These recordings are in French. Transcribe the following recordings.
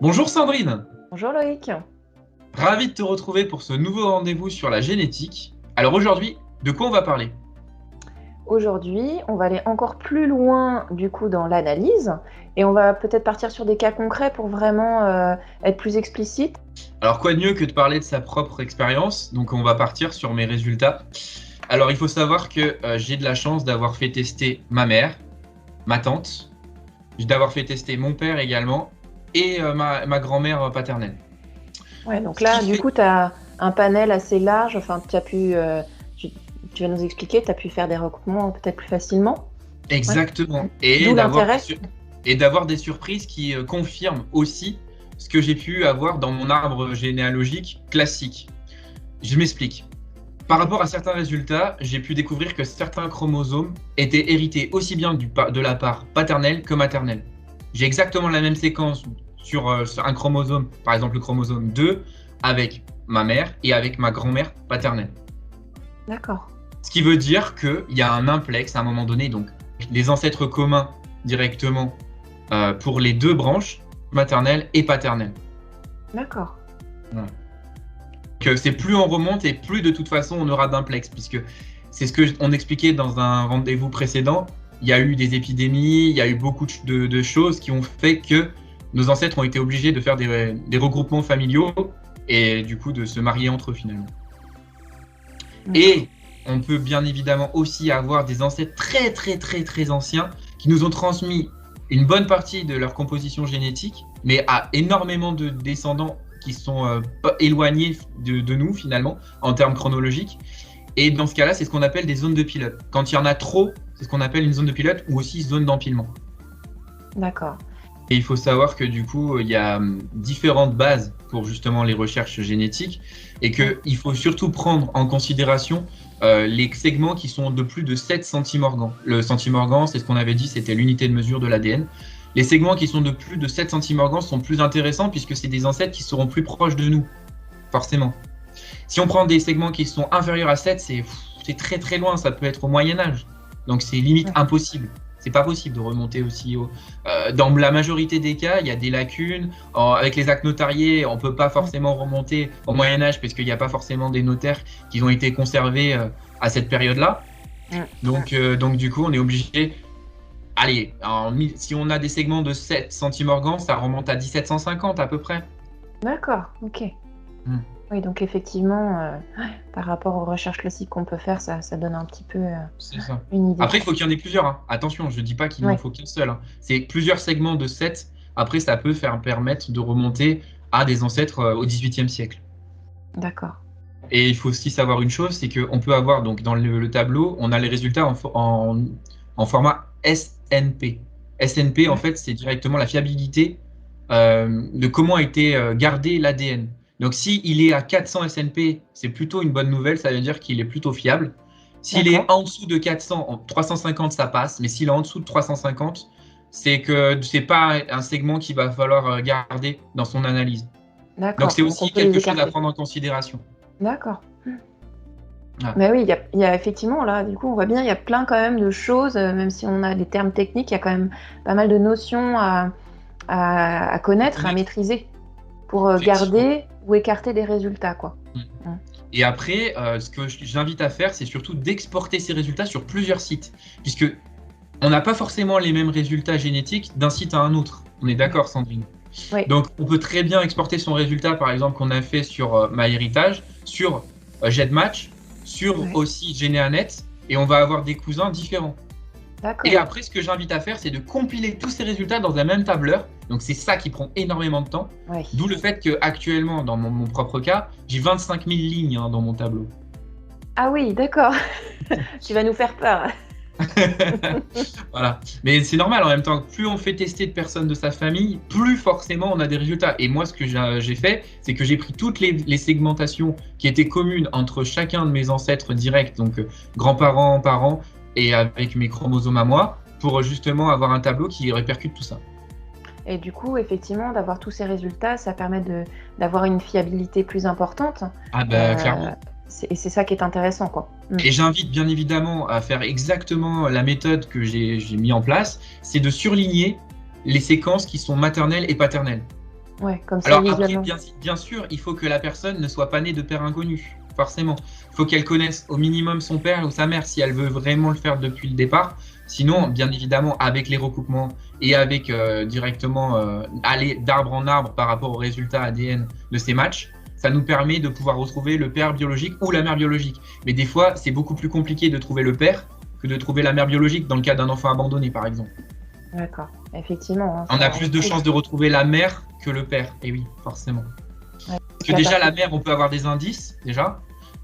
Bonjour Sandrine, Bonjour Loïc. ravi de te retrouver pour ce nouveau rendez-vous sur la génétique. Alors aujourd'hui, de quoi on va parler? Aujourd'hui, on va aller encore plus loin du coup dans l'analyse et on va peut-être partir sur des cas concrets pour vraiment être plus explicite. Alors quoi de mieux que de parler de sa propre expérience? Donc on va partir sur mes résultats. Alors il faut savoir que j'ai de la chance d'avoir fait tester ma mère, ma tante, d'avoir fait tester mon père également et ma grand-mère paternelle. Ouais, donc Ce qui là, du fait coup, tu as un panel assez large. Enfin, tu, tu vas nous expliquer, tu as pu faire des recoupements peut-être plus facilement. Ouais. exactement D'où l'intérêt. et d'avoir des surprises qui confirment aussi ce que j'ai pu avoir dans mon arbre généalogique classique. Je m'explique. Par Ok. rapport à certains résultats, j'ai pu découvrir que certains chromosomes étaient hérités aussi bien de la part paternelle que maternelle. J'ai exactement la même séquence sur un chromosome, par exemple le chromosome 2, avec ma mère et avec ma grand-mère paternelle. D'accord. Ce qui veut dire qu'il y a un implex à un moment donné, donc les ancêtres communs directement pour les deux branches, maternelle et paternelle. D'accord. Voilà. Que c'est plus on remonte et plus de toute façon on aura d'implex, puisque c'est ce que on expliquait dans un rendez-vous précédent. Il y a eu des épidémies, il y a eu beaucoup de choses qui ont fait que nos ancêtres ont été obligés de faire des regroupements familiaux et du coup de se marier entre eux finalement. D'accord. Et on peut bien évidemment aussi avoir des ancêtres très très très très anciens qui nous ont transmis une bonne partie de leur composition génétique, mais à énormément de descendants qui sont éloignés de nous finalement en termes chronologiques. Et dans ce cas-là, c'est ce qu'on appelle des zones de pilote. Quand il y en a trop, c'est ce qu'on appelle une zone de pilote ou aussi zone d'empilement. D'accord. Et il faut savoir que du coup, il y a différentes bases pour justement les recherches génétiques et qu'il faut surtout prendre en considération les segments qui sont de plus de 7 centimorgans. Le centimorgan, c'est ce qu'on avait dit, c'était l'unité de mesure de l'ADN. Les segments qui sont de plus de 7 centimorgans sont plus intéressants puisque c'est des ancêtres qui seront plus proches de nous, forcément. Si on prend des segments qui sont inférieurs à 7, c'est très très loin, ça peut être au Moyen-Âge. Donc c'est limite Ouais. impossible. C'est pas possible de remonter aussi haut. Dans la majorité des cas, il y a des lacunes. Avec les actes notariés, on peut pas forcément remonter au Moyen-Âge puisqu'il n'y a pas forcément des notaires qui ont été conservés à cette période-là. Ouais. Donc du coup, on est obligé. Allez, si on a des segments de 7 centimorgans, ça remonte à 1750 à peu près. D'accord. Ok. Hmm. Oui, donc effectivement, ouais, par rapport aux recherches classiques qu'on peut faire, ça donne un petit peu C'est ça. une idée. Après, il faut qu'il y en ait plusieurs, hein. Attention, je ne dis pas qu'il n'en Oui, faut qu'un seul, hein. C'est plusieurs segments de 7. Après, ça peut permettre de remonter à des ancêtres au XVIIIe siècle. d'accord. Et il faut aussi savoir une chose, c'est qu'on peut avoir, donc dans le tableau, on a les résultats en format SNP. SNP, en Ouais. fait, c'est directement la fiabilité de comment a été gardé l'ADN. Donc, s'il est à 400 SNP, c'est plutôt une bonne nouvelle, ça veut dire qu'il est plutôt fiable. S'il est D'accord. en dessous de 400, en 350, ça passe, mais s'il est en dessous de 350, c'est que c'est pas un segment qu'il va falloir garder dans son analyse. Donc, D'accord. c'est Donc on aussi peut les quelque chose à écarter. prendre en considération. D'accord. Ah. Mais oui, il y a effectivement là, du coup, on voit bien, il y a plein quand même de choses, même si on a des termes techniques, il y a quand même pas mal de notions à À connaître, à connaître, maîtriser pour effectivement. garder ou écarter des résultats, quoi. Mm. Mm. Et après, ce que j'invite à faire, c'est surtout d'exporter ces résultats sur plusieurs sites, puisque on n'a pas forcément les mêmes résultats génétiques d'un site à un autre. On est Ouais. d'accord, Sandrine? Oui. Donc, on peut très bien exporter son résultat, par exemple, qu'on a fait sur MyHeritage, sur GEDmatch, sur Ouais. aussi GeneaNet, et on va avoir des cousins différents. Et D'accord. après, ce que j'invite à faire, c'est de compiler tous ces résultats dans un même tableur. Donc, c'est ça qui prend énormément de temps. Oui. D'où le fait qu'actuellement, dans mon propre cas, j'ai 25 000 lignes dans mon tableau. Ah oui, d'accord. Tu vas nous faire peur. Voilà. Mais c'est normal en même temps. Plus on fait tester de personnes de sa famille, plus forcément on a des résultats. Et moi, ce que j'ai fait, c'est que j'ai pris toutes les segmentations qui étaient communes entre chacun de mes ancêtres directs, donc grands-parents, parents, et avec mes chromosomes à moi, pour justement avoir un tableau qui répercute tout ça. Et du coup, effectivement, d'avoir tous ces résultats, ça permet d'avoir une fiabilité plus importante. Ah bah Euh, clairement. et c'est ça qui est intéressant, quoi. Mm. Et j'invite bien évidemment à faire exactement la méthode que j'ai mis en place, c'est de surligner les séquences qui sont maternelles et paternelles. Ouais, comme ça, Alors après, visuellement. bien sûr, il faut que la personne ne soit pas née de père inconnu, forcément. Il faut qu'elle connaisse au minimum son père ou sa mère si elle veut vraiment le faire depuis le départ. Sinon, bien évidemment, avec les recoupements et avec directement aller d'arbre en arbre par rapport aux résultats ADN de ces matchs, ça nous permet de pouvoir retrouver le père biologique ou la mère biologique. Mais des fois, c'est beaucoup plus compliqué de trouver le père que de trouver la mère biologique dans le cas d'un enfant abandonné, par exemple. D'accord, effectivement. Hein, On a ça plus de chances de retrouver la mère que le père. Et oui, forcément. Ouais. Parce que déjà, la mère, on peut avoir des indices, déjà.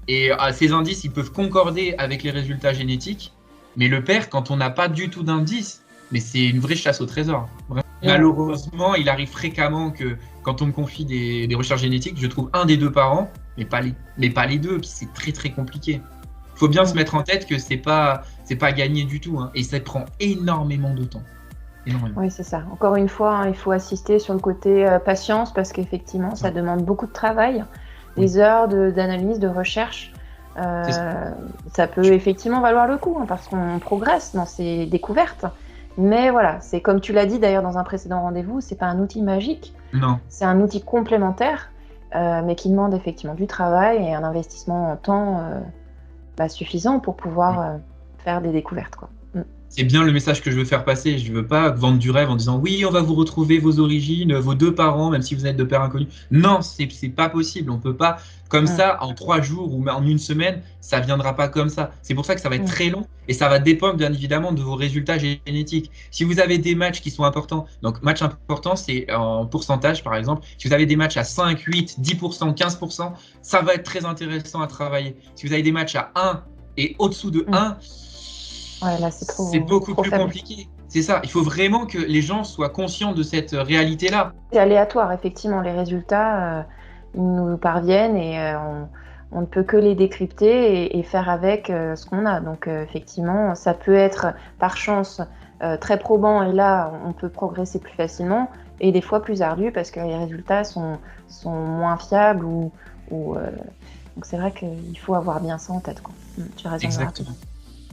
Et ces indices, ils peuvent concorder avec les résultats génétiques. Mais le père, quand on n'a pas du tout d'indices, mais c'est une vraie chasse au trésor. Vraiment. Ouais. Malheureusement, il arrive fréquemment que quand on me confie des recherches génétiques, je trouve un des deux parents, mais pas les deux. Puis c'est très, très compliqué. Il faut bien se mettre en tête que c'est pas gagné du tout. Hein, et ça prend énormément de temps. Oui, c'est ça. Encore une fois, hein, il faut assister sur le côté patience parce qu'effectivement, ça demande beaucoup de travail, des heures d'analyse, de recherche. Ça peut effectivement valoir le coup hein, parce qu'on progresse dans ces découvertes. Mais voilà, c'est comme tu l'as dit d'ailleurs dans un précédent rendez-vous, c'est pas un outil magique. Non. C'est un outil complémentaire, mais qui demande effectivement du travail et un investissement en temps suffisant pour pouvoir faire des découvertes, quoi. C'est bien le message que je veux faire passer. Je ne veux pas vendre du rêve en disant oui, on va vous retrouver vos origines, vos deux parents, même si vous êtes de père inconnu. Non, c'est pas possible. On peut pas comme ça en 3 jours ou en une semaine, ça viendra pas comme ça. C'est pour ça que ça va être très long et ça va dépendre bien évidemment de vos résultats génétiques. Si vous avez des matchs qui sont importants, donc match important, c'est en pourcentage par exemple. Si vous avez des matchs à 5, 8, 10%, 15%, ça va être très intéressant à travailler. Si vous avez des matchs à 1 et au-dessous de 1, ouais, là, c'est beaucoup plus compliqué. C'est ça. Il faut vraiment que les gens soient conscients de cette réalité-là. C'est aléatoire, effectivement. Les résultats, ils nous parviennent et on ne peut que les décrypter et faire avec ce qu'on a. Donc, effectivement, ça peut être par chance très probant et là, on peut progresser plus facilement et des fois plus ardu parce que les résultats sont moins fiables donc, c'est vrai qu'il faut avoir bien ça en tête, quoi. Tu as raison. Exactement.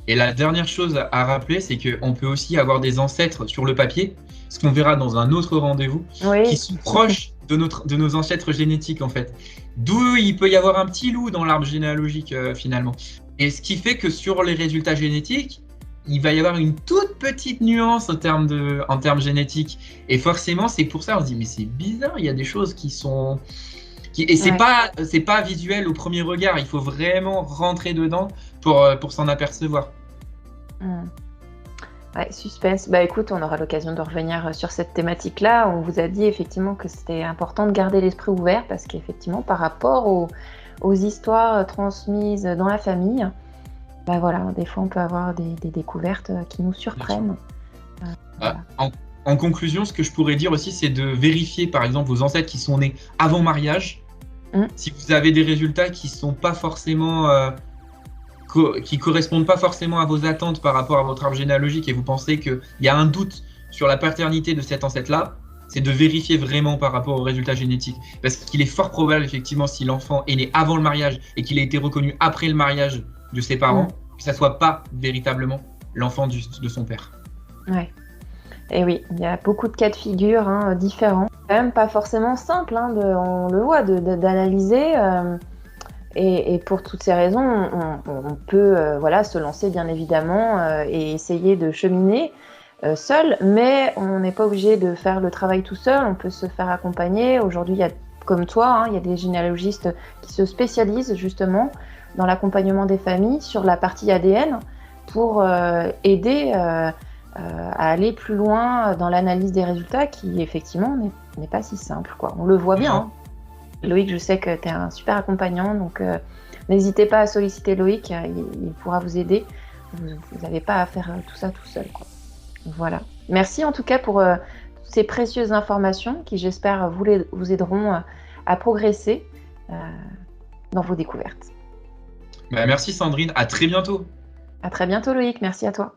Et la dernière chose à rappeler, c'est qu'on peut aussi avoir des ancêtres sur le papier, ce qu'on verra dans un autre rendez-vous, qui sont proches de nos ancêtres génétiques en fait. D'où il peut y avoir un petit loup dans l'arbre généalogique finalement. Et ce qui fait que sur les résultats génétiques, il va y avoir une toute petite nuance en termes génétiques. Et forcément, c'est pour ça on se dit mais c'est bizarre, il y a des choses qui sont... Et c'est pas visuel au premier regard, il faut vraiment rentrer dedans pour s'en apercevoir. Ouais, suspense. Bah écoute, on aura l'occasion de revenir sur cette thématique-là. On vous a dit effectivement que c'était important de garder l'esprit ouvert parce qu'effectivement, par rapport aux histoires transmises dans la famille, bah voilà, des fois on peut avoir des découvertes qui nous surprennent. Voilà. En conclusion, ce que je pourrais dire aussi, c'est de vérifier par exemple vos ancêtres qui sont nés avant mariage. Si vous avez des résultats qui sont pas forcément qui correspondent pas forcément à vos attentes par rapport à votre arbre généalogique et vous pensez qu'il y a un doute sur la paternité de cet ancêtre-là, c'est de vérifier vraiment par rapport aux résultats génétiques. Parce qu'il est fort probable, effectivement, si l'enfant est né avant le mariage et qu'il a été reconnu après le mariage de ses parents, que ça soit pas véritablement l'enfant de son père. Ouais. Et oui, il y a beaucoup de cas de figure différents. C'est quand même pas forcément simple, on le voit, d'analyser. Et pour toutes ces raisons, on peut se lancer bien évidemment et essayer de cheminer seul, mais on n'est pas obligé de faire le travail tout seul, on peut se faire accompagner. Aujourd'hui, il y a, comme toi, il y a des généalogistes qui se spécialisent justement dans l'accompagnement des familles sur la partie ADN pour aider à aller plus loin dans l'analyse des résultats qui effectivement n'est pas si simple, quoi. On le voit bien. Loïc, je sais que tu es un super accompagnant, donc n'hésitez pas à solliciter Loïc, il pourra vous aider. Vous n'avez pas à faire tout ça tout seul, quoi. Voilà. Merci en tout cas pour ces précieuses informations qui, j'espère, vous aideront à progresser dans vos découvertes. Merci Sandrine, à très bientôt. À très bientôt Loïc, merci à toi.